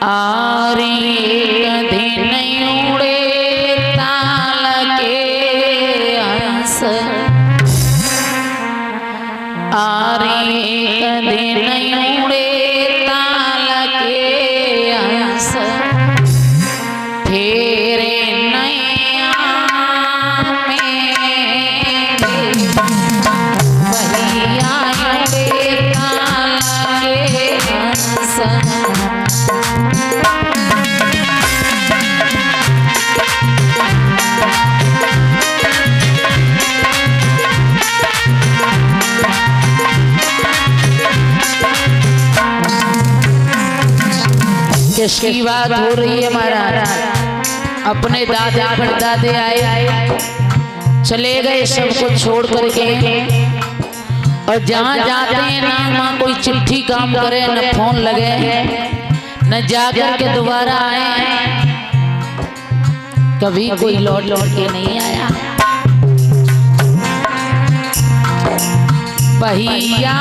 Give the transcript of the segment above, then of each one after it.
आरी कधी नहीं उड़े ताल के हंस, आरी कधी नहीं उड़े ताल के हंस, फेरे नैया में भैया उड़े ताल के हंस। किसकी बात हो रही है महाराज? अपने दादा परदादे आए, चले गए सबको छोड़ करके, और जहाँ जाते हैं ना वहाँ कोई चिट्ठी काम करे, न फोन लगे, न जाकर के दोबारा आए, कभी कोई लौट के नहीं आया। भैया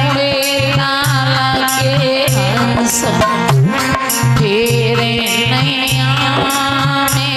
उड़े ताल के हंस, फेरे नैया में।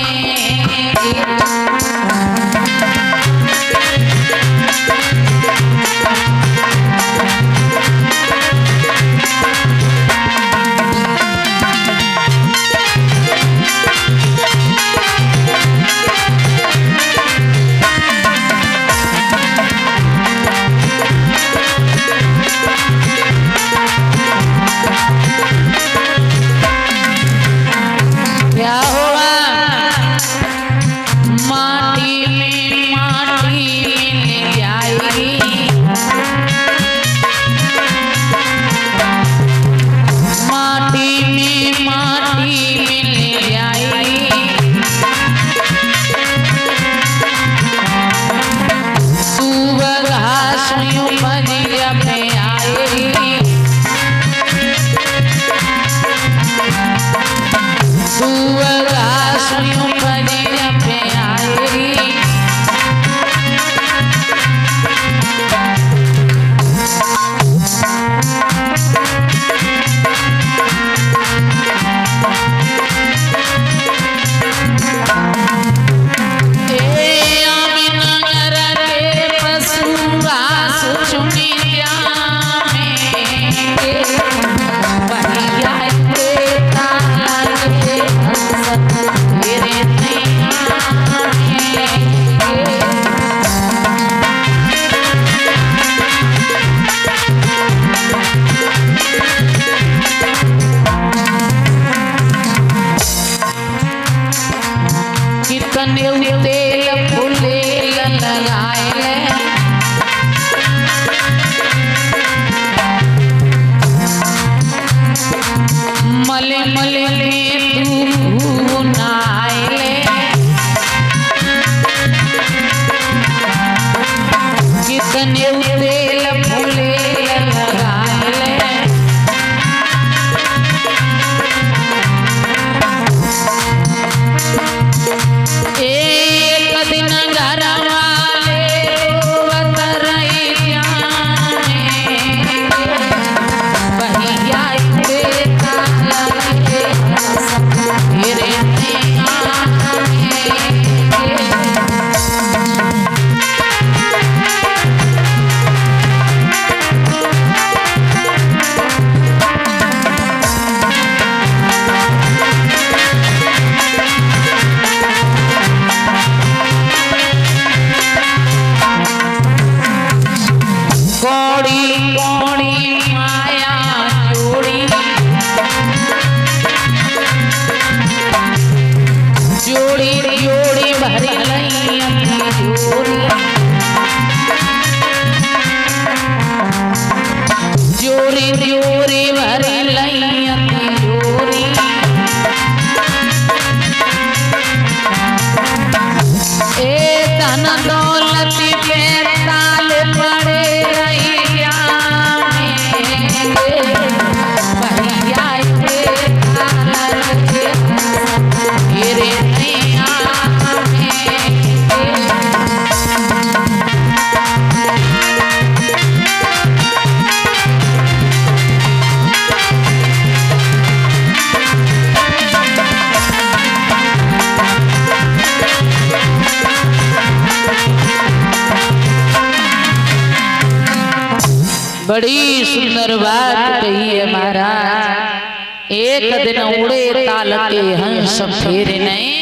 बड़ी सुंदर बात कही है महाराज। एक दिन उड़े ताल के हंस फिर नहीं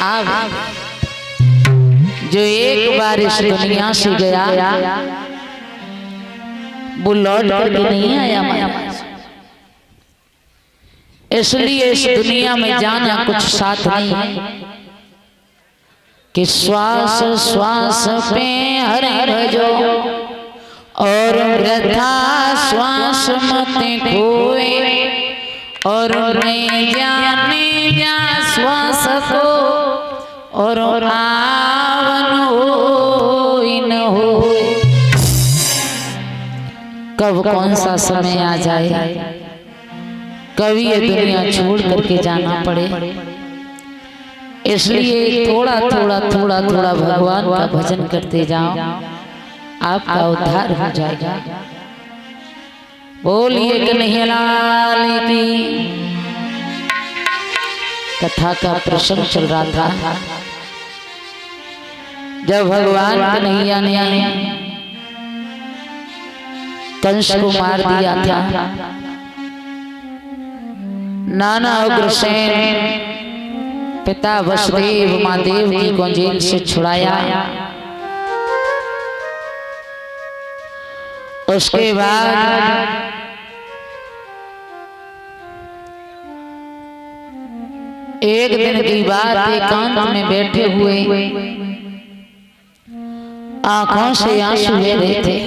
आवे। जो एक बार इस दुनिया से गया वो लौट करके नहीं आया महाराज। इसलिए इस दुनिया में जाना कुछ साथ नहीं है कि श्वास श्वास पे हरि भजो और वृथा श्वास मत खोए और नहीं जाने जा श्वास को और आवन हो न हो। कब कौन सा समय आ जाए कभी ये दुनिया छोड़ करके जाना पड़े। इसलिए थोड़ा थोड़ा थोड़ा थोड़ा भगवान का भजन करते जाओ, आपका उद्धार हो जाएगा। बोलिए कन्हैया लाल की। कथा का प्रसंग चल रहा था जब भगवान कन्हैया ने कंस को मार दिया था। नाना उग्रसेन पिता वसुदेव माँ देवकी को जेल से छुड़ाया। उसके बाद एक दिन की बात एकांत में बैठे हुए आंखों से आंसू बह रहे थे।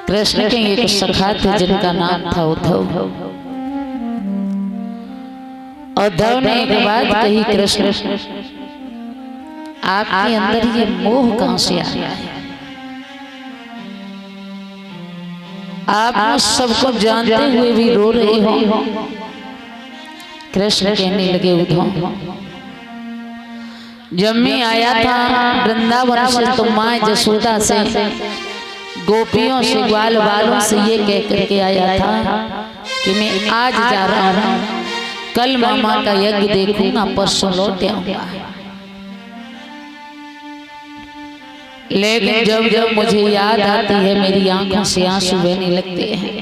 कृष्ण के एक सखा थे जिनका नाम था उद्धव। उद्धव ने एक बात कही, कृष्ण आपके अंदर ये मोह कहां से आया है? आप सबको जानते हुए भी रो रहे हो। कृष्ण कहने लगे उद्धव, जब मैं आया था वृंदावन से तो माँ यशोदा से गोपियों से ग्वाल बालों से ये कह करके आया था कि मैं आज जा रहा हूँ, कल मामा का यज्ञ देखूंगा, परसों लौट आऊंगा। लेकिन जब जब मुझे याद आती है मेरी आंखों से आंसू बहने लगते हैं।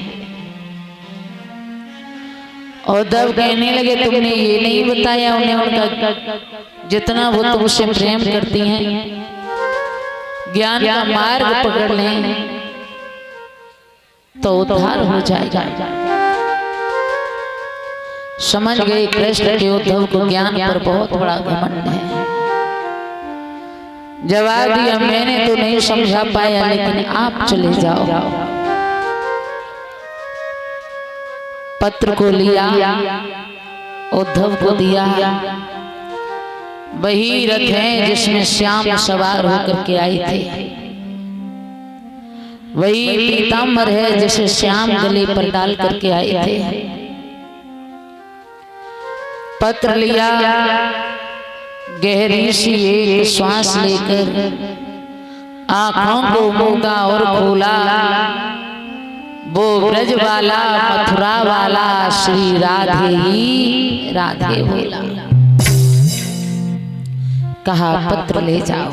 उद्धव कहने लगे तुमने ये नहीं बताया उन्हें उनका जितना वो तुमसे प्रेम करती हैं, ज्ञान का मार्ग पकड़ लें तो उद्धार हो जाएगा। समझ गए कृष्ण के उद्धव को ज्ञान पर बहुत बड़ा घमंड है। जवाब दिया मैंने तो नहीं समझा पाया, लेकिन आप चले जाओ। पत्र को लिया, उद्धव को दिया। वही रथ है जिसमें श्याम सवार होकर के आए थे। वही पीताम्बर है जिसे श्याम गले पर डाल करके आए थे। पत्र लिया, गहरी सी एक श्वास लेकर आंखों को मूंदा और खोला। वो ब्रज वाला मथुरा वाला श्री राधे ही राधे बोला। कहा पत्र ले जाओ,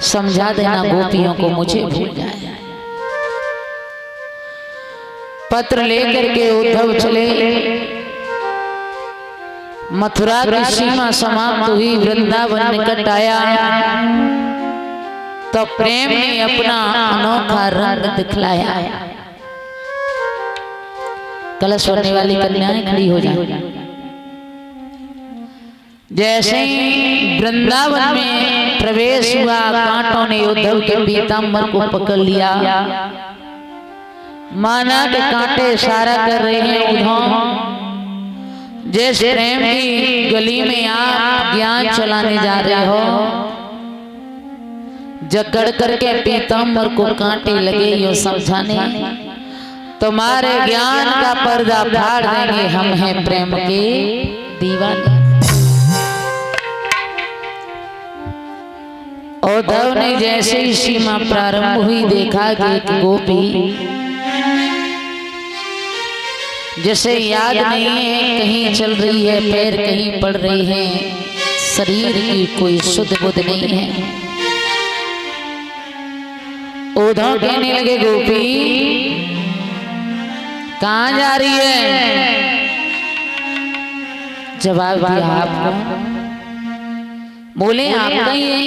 समझा देना गोपियों को मुझे भूल जाए। पत्र लेकर के उद्धव चले। मथुरा की सीमा समाप्त हुई, वृंदावन निकट आया तो प्रेम ने अपना अनोखा रंग दिखलाया। कलश भरने वाली कन्याएं खड़ी हो जाए। जैसे ही वृंदावन में प्रवेश हुआ, कांटों ने उद्धव के पीताम्बर को पकड़ लिया। माना के कांटे इशारा कर रहे हैं उद्धव, जिस प्रेम की गली में आप ज्ञान चलाने जा रहे हो, जकड़ करके पीताम्बर को कांटे लगे यो समझाने, तुम्हारे ज्ञान का पर्दा फाड़ देंगे, हम हैं प्रेम के दीवाने। उद्धव ने जैसे ही सीमा प्रारंभ हुई, देखा कि एक गोपी जिसे याद नहीं है कहीं चल रही है, पैर कहीं पड़ रहे हैं, शरीर की कोई सुध बुध नहीं है। उद्धव कहने लगे गोपी कहाँ जा रही है? जवाब दिया आपको। बोले आपका ये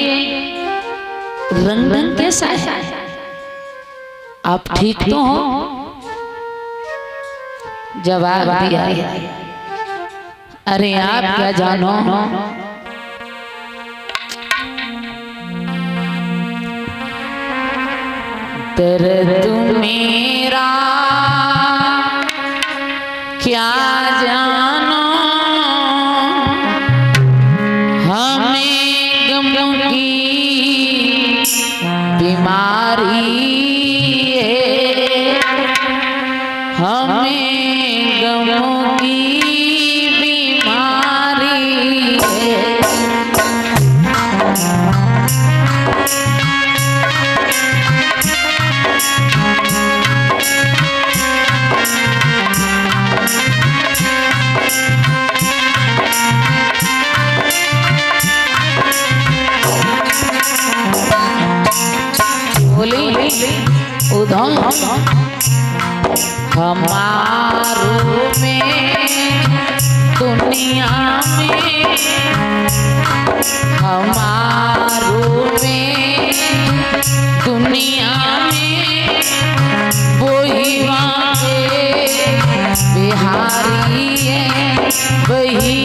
रंग कैसा है? आप ठीक तो हो? जवाब दिया अरे आप क्या जानो, दर्द मेरा क्या जानो, हमें गम की बीमारी है, हमें गम की बीमारी है। उद्धव हमारो में दुनिया में, हमारो में दुनिया में वही वाके बिहारी है, वही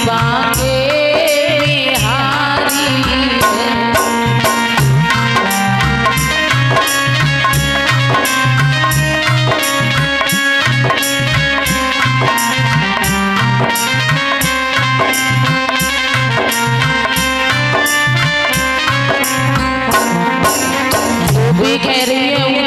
वाके बिहारी है। कह रही है